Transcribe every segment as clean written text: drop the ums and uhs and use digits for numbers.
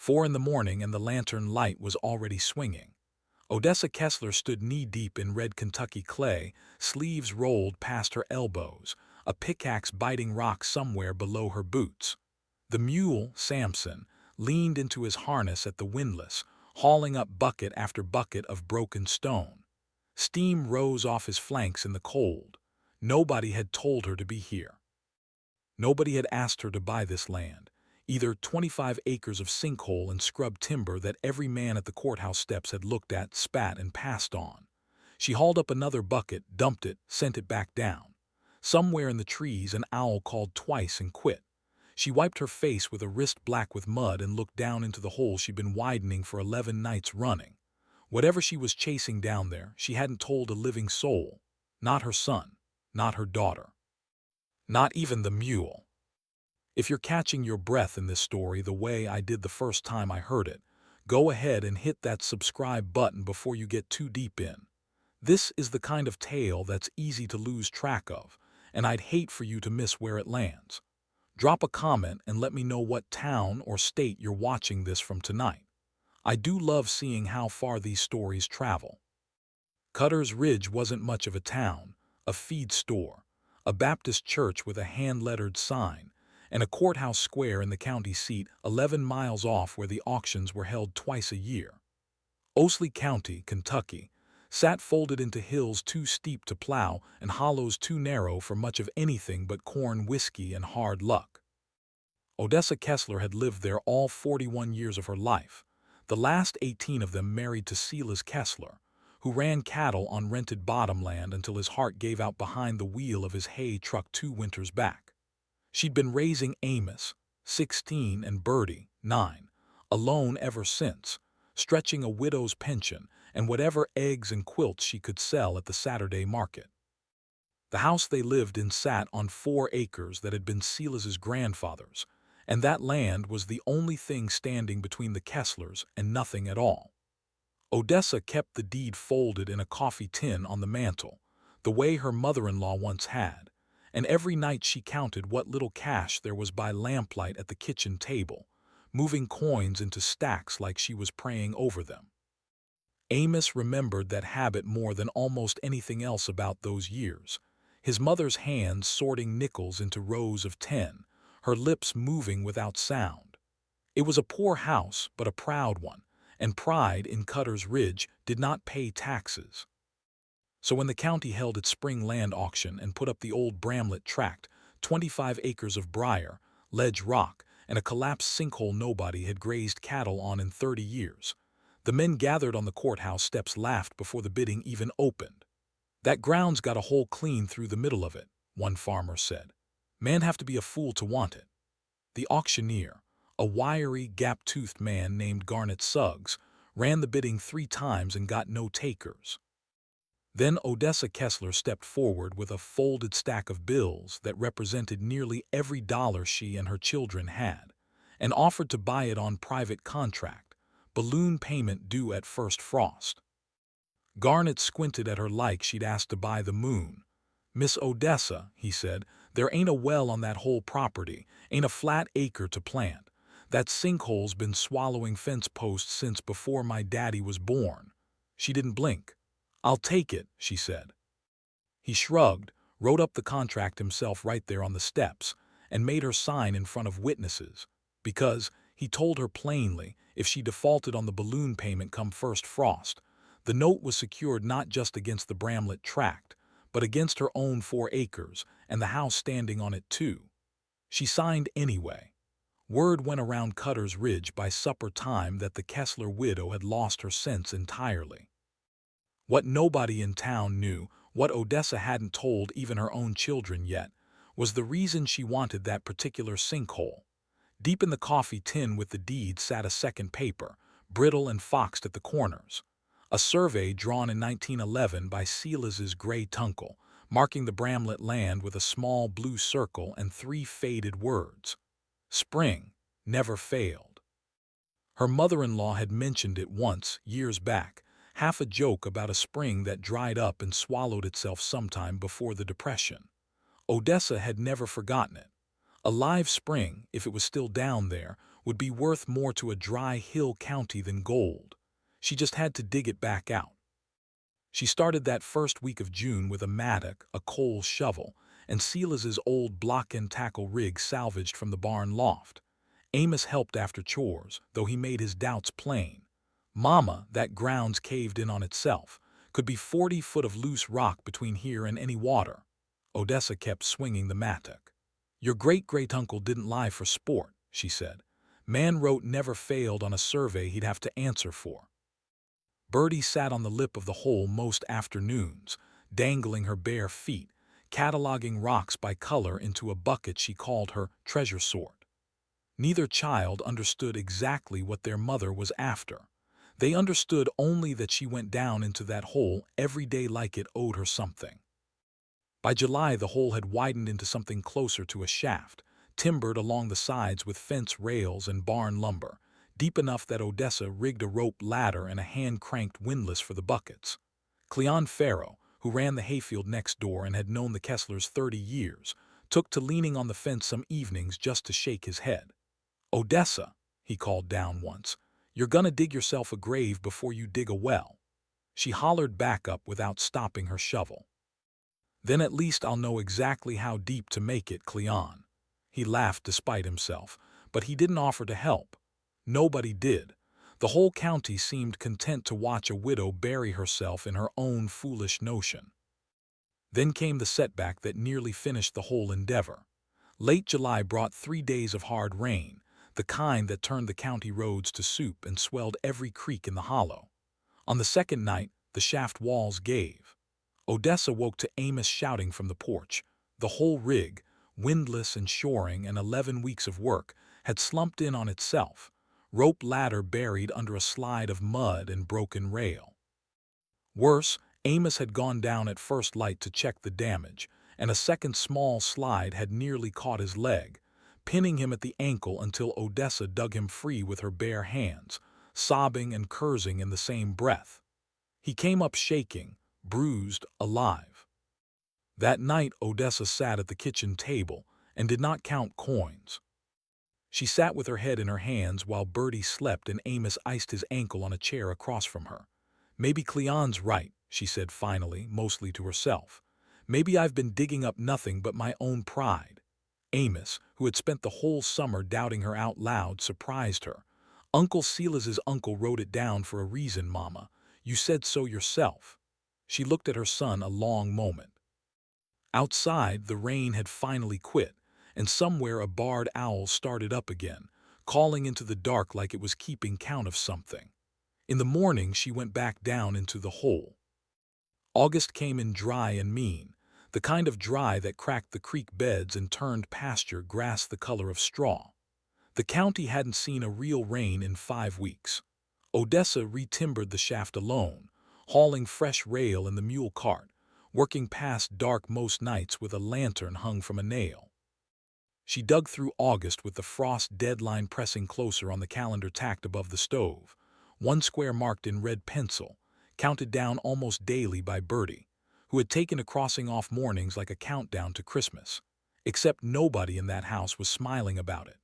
4 in the morning and the lantern light was already swinging. Odessa Kestler stood knee-deep in red Kentucky clay, sleeves rolled past her elbows, a pickaxe biting rock somewhere below her boots. The mule, Samson, leaned into his harness at the windlass, hauling up bucket after bucket of broken stone. Steam rose off his flanks in the cold. Nobody had told her to be here. Nobody had asked her to buy this land, either 25 acres of sinkhole and scrub timber that every man at the courthouse steps had looked at, spat, and passed on. She hauled up another bucket, dumped it, sent it back down. Somewhere in the trees an owl called twice and quit. She wiped her face with a wrist black with mud and looked down into the hole she'd been widening for 11 nights running. Whatever she was chasing down there, she hadn't told a living soul. Not her son, not her daughter. Not even the mule. If you're catching your breath in this story the way I did the first time I heard it, go ahead and hit that subscribe button before you get too deep in. This is the kind of tale that's easy to lose track of, and I'd hate for you to miss where it lands. Drop a comment and let me know what town or state you're watching this from tonight. I do love seeing how far these stories travel. Cutter's Ridge wasn't much of a town, a feed store, a Baptist church with a hand-lettered sign, and a courthouse square in the county seat 11 miles off where the auctions were held twice a year. Osely County, Kentucky, sat folded into hills too steep to plow and hollows too narrow for much of anything but corn, whiskey, and hard luck. Odessa Kestler had lived there all 41 years of her life, the last 18 of them married to Silas Kestler, who ran cattle on rented bottomland until his heart gave out behind the wheel of his hay truck 2 winters back. She'd been raising Amos, 16, and Bertie, 9, alone ever since, stretching a widow's pension and whatever eggs and quilts she could sell at the Saturday market. The house they lived in sat on 4 acres that had been Silas's grandfather's, and that land was the only thing standing between the Kestlers and nothing at all. Odessa kept the deed folded in a coffee tin on the mantel, the way her mother-in-law once had, and every night she counted what little cash there was by lamplight at the kitchen table, moving coins into stacks like she was praying over them. Amos remembered that habit more than almost anything else about those years, his mother's hands sorting nickels into rows of 10, her lips moving without sound. It was a poor house, but a proud one, and pride in Cutter's Ridge did not pay taxes. So when the county held its spring land auction and put up the old Bramlett tract, 25 acres of briar, ledge rock, and a collapsed sinkhole nobody had grazed cattle on in 30 years, the men gathered on the courthouse steps laughed before the bidding even opened. "That ground's got a hole clean through the middle of it," one farmer said. "Man have to be a fool to want it." The auctioneer, a wiry, gap-toothed man named Garnet Suggs, ran the bidding 3 times and got no takers. Then Odessa Kestler stepped forward with a folded stack of bills that represented nearly every dollar she and her children had, and offered to buy it on private contract, balloon payment due at first frost. Garnet squinted at her like she'd asked to buy the moon. "Miss Odessa," he said, "there ain't a well on that whole property, ain't a flat acre to plant. That sinkhole's been swallowing fence posts since before my daddy was born." She didn't blink. "I'll take it," she said. He shrugged, wrote up the contract himself right there on the steps, and made her sign in front of witnesses, because, he told her plainly, if she defaulted on the balloon payment come first frost, the note was secured not just against the Bramlett tract, but against her own 4 acres and the house standing on it too. She signed anyway. Word went around Cutter's Ridge by supper time that the Kestler widow had lost her sense entirely. What nobody in town knew, what Odessa hadn't told even her own children yet, was the reason she wanted that particular sinkhole. Deep in the coffee tin with the deed sat a second paper, brittle and foxed at the corners. A survey drawn in 1911 by Silas's gray tuncle, marking the Bramlett land with a small blue circle and 3 faded words. Spring never failed. Her mother-in-law had mentioned it once, years back, half a joke about a spring that dried up and swallowed itself sometime before the Depression. Odessa had never forgotten it. A live spring, if it was still down there, would be worth more to a dry hill county than gold. She just had to dig it back out. She started that first week of June with a mattock, a coal shovel, and Silas's old block and tackle rig salvaged from the barn loft. Amos helped after chores, though he made his doubts plain. Mama, that ground's caved in on itself. Could be 40 foot of loose rock between here and any water. Odessa kept swinging the mattock. Your great-great-uncle didn't lie for sport, she said. Man wrote never failed on a survey he'd have to answer for. Bertie sat on the lip of the hole most afternoons, dangling her bare feet, cataloging rocks by color into a bucket she called her treasure sort. Neither child understood exactly what their mother was after. They understood only that she went down into that hole every day like it owed her something. By July, the hole had widened into something closer to a shaft, timbered along the sides with fence rails and barn lumber, deep enough that Odessa rigged a rope ladder and a hand-cranked windlass for the buckets. Cleon Farrow, who ran the hayfield next door and had known the Kestlers 30 years, took to leaning on the fence some evenings just to shake his head. "Odessa," he called down once, "you're gonna dig yourself a grave before you dig a well." She hollered back up without stopping her shovel. "Then at least I'll know exactly how deep to make it, Cleon." He laughed despite himself, but he didn't offer to help. Nobody did. The whole county seemed content to watch a widow bury herself in her own foolish notion. Then came the setback that nearly finished the whole endeavor. Late July brought 3 days of hard rain, the kind that turned the county roads to soup and swelled every creek in the hollow. On the second night, the shaft walls gave. Odessa woke to Amos shouting from the porch. The whole rig, windlass and shoring and 11 weeks of work, had slumped in on itself, rope ladder buried under a slide of mud and broken rail. Worse, Amos had gone down at first light to check the damage, and a second small slide had nearly caught his leg, pinning him at the ankle until Odessa dug him free with her bare hands, sobbing and cursing in the same breath. He came up shaking, bruised, alive. That night Odessa sat at the kitchen table and did not count coins. She sat with her head in her hands while Bertie slept and Amos iced his ankle on a chair across from her. "Maybe Cleon's right," she said finally, mostly to herself. "Maybe I've been digging up nothing but my own pride." Amos, who had spent the whole summer doubting her out loud, surprised her. "Uncle Silas's uncle wrote it down for a reason, Mama. You said so yourself." She looked at her son a long moment. Outside, the rain had finally quit, and somewhere a barred owl started up again, calling into the dark like it was keeping count of something. In the morning, she went back down into the hole. August came in dry and mean, the kind of dry that cracked the creek beds and turned pasture grass the color of straw. The county hadn't seen a real rain in 5 weeks. Odessa re-timbered the shaft alone, hauling fresh rail in the mule cart, working past dark most nights with a lantern hung from a nail. She dug through August with the frost deadline pressing closer on the calendar tacked above the stove, one square marked in red pencil, counted down almost daily by Bertie, who had taken to crossing off mornings like a countdown to Christmas, except nobody in that house was smiling about it.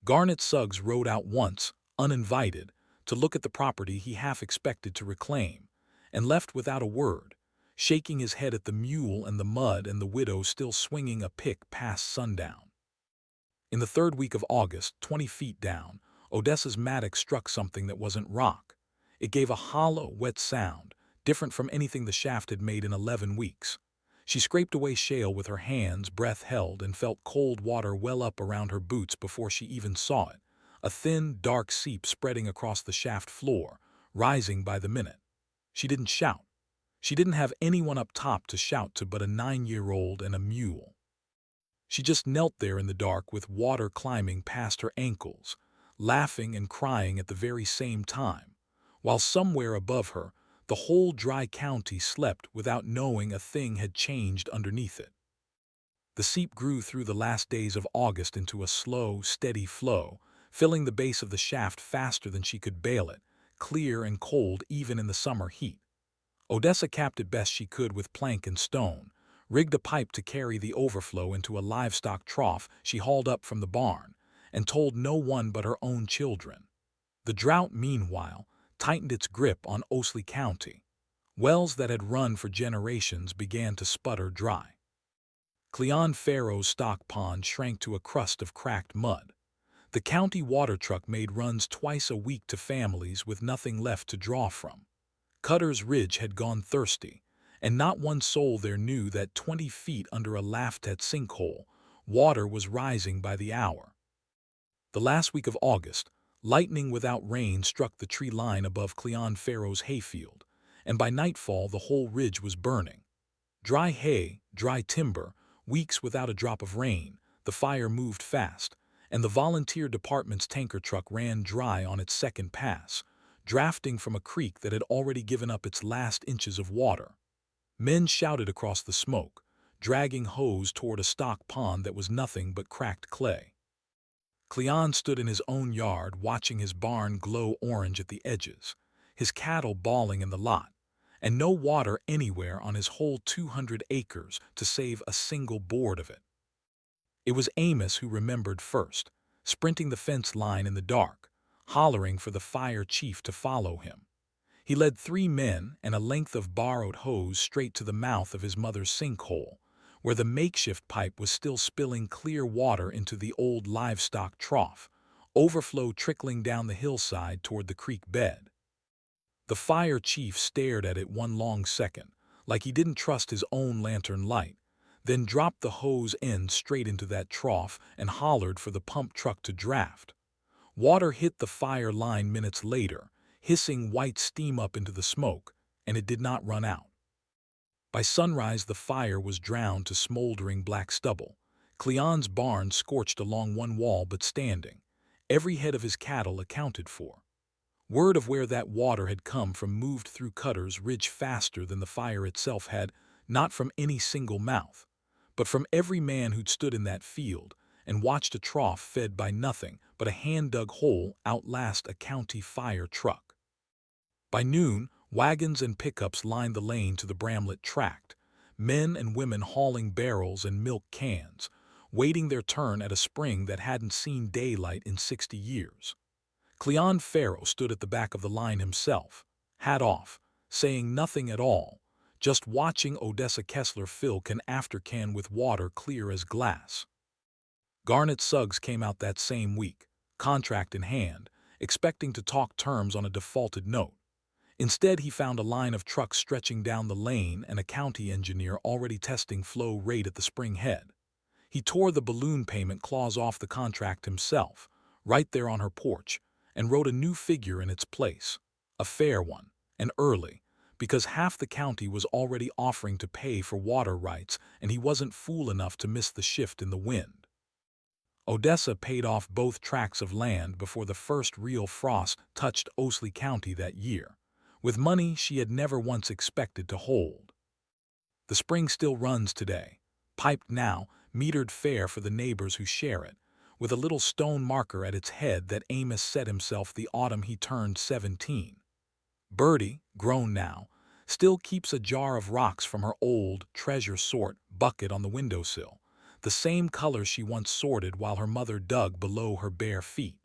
Garnet Suggs rode out once, uninvited, to look at the property he half expected to reclaim, and left without a word, shaking his head at the mule and the mud and the widow still swinging a pick past sundown. In the third week of August, 20 feet down, Odessa's mattock struck something that wasn't rock. It gave a hollow, wet sound, different from anything the shaft had made in 11 weeks. She scraped away shale with her hands, breath held, and felt cold water well up around her boots before she even saw it, a thin, dark seep spreading across the shaft floor, rising by the minute. She didn't shout. She didn't have anyone up top to shout to but a 9-year-old and a mule. She just knelt there in the dark with water climbing past her ankles, laughing and crying at the very same time, while somewhere above her, the whole dry county slept without knowing a thing had changed underneath it. The seep grew through the last days of August into a slow, steady flow, filling the base of the shaft faster than she could bail it, clear and cold even in the summer heat. Odessa capped it best she could with plank and stone, rigged a pipe to carry the overflow into a livestock trough she hauled up from the barn, and told no one but her own children. The drought, meanwhile, tightened its grip on Odessa County. Wells that had run for generations began to sputter dry. Cleon Farrow's stock pond shrank to a crust of cracked mud. The county water truck made runs twice a week to families with nothing left to draw from. Cutter's Ridge had gone thirsty, and not one soul there knew that 20 feet under a laughed-at sinkhole, water was rising by the hour. The last week of August, lightning without rain struck the tree line above Cleon Farrow's hayfield, and by nightfall the whole ridge was burning. Dry hay, dry timber, weeks without a drop of rain, the fire moved fast, and the volunteer department's tanker truck ran dry on its second pass, drafting from a creek that had already given up its last inches of water. Men shouted across the smoke, dragging hose toward a stock pond that was nothing but cracked clay. Cleon stood in his own yard watching his barn glow orange at the edges, his cattle bawling in the lot, and no water anywhere on his whole 200 acres to save a single board of it. It was Amos who remembered first, sprinting the fence line in the dark, hollering for the fire chief to follow him. He led 3 men and a length of borrowed hose straight to the mouth of his mother's sinkhole, where the makeshift pipe was still spilling clear water into the old livestock trough, overflow trickling down the hillside toward the creek bed. The fire chief stared at it one long second, like he didn't trust his own lantern light, then dropped the hose end straight into that trough and hollered for the pump truck to draft. Water hit the fire line minutes later, hissing white steam up into the smoke, and it did not run out. By sunrise the fire was drowned to smoldering black stubble, Cleon's barn scorched along one wall but standing, every head of his cattle accounted for. Word of where that water had come from moved through Cutter's Ridge faster than the fire itself had, not from any single mouth, but from every man who'd stood in that field and watched a trough fed by nothing but a hand-dug hole outlast a county fire truck. By noon, wagons and pickups lined the lane to the Bramlett tract, men and women hauling barrels and milk cans, waiting their turn at a spring that hadn't seen daylight in 60 years. Cleon Farrow stood at the back of the line himself, hat off, saying nothing at all, just watching Odessa Kestler fill can after can with water clear as glass. Garnet Suggs came out that same week, contract in hand, expecting to talk terms on a defaulted note. Instead, he found a line of trucks stretching down the lane and a county engineer already testing flow rate at the spring head. He tore the balloon payment clause off the contract himself, right there on her porch, and wrote a new figure in its place, a fair one, and early, because half the county was already offering to pay for water rights and he wasn't fool enough to miss the shift in the wind. Odessa paid off both tracts of land before the first real frost touched Odessa County that year, with money she had never once expected to hold. The spring still runs today, piped now, metered fair for the neighbors who share it, with a little stone marker at its head that Amos set himself the autumn he turned 17. Bertie, grown now, still keeps a jar of rocks from her old, treasure-sort bucket on the windowsill, the same color she once sorted while her mother dug below her bare feet.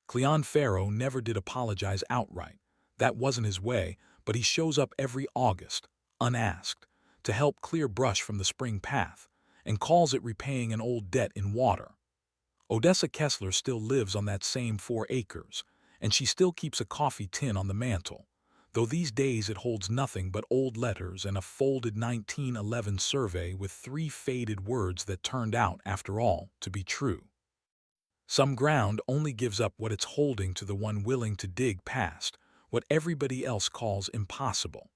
Cleon Farrow never did apologize outright. That wasn't his way, but he shows up every August, unasked, to help clear brush from the spring path, and calls it repaying an old debt in water. Odessa Kestler still lives on that same 4 acres, and she still keeps a coffee tin on the mantel, though these days it holds nothing but old letters and a folded 1911 survey with 3 faded words that turned out, after all, to be true. Some ground only gives up what it's holding to the one willing to dig past what everybody else calls impossible.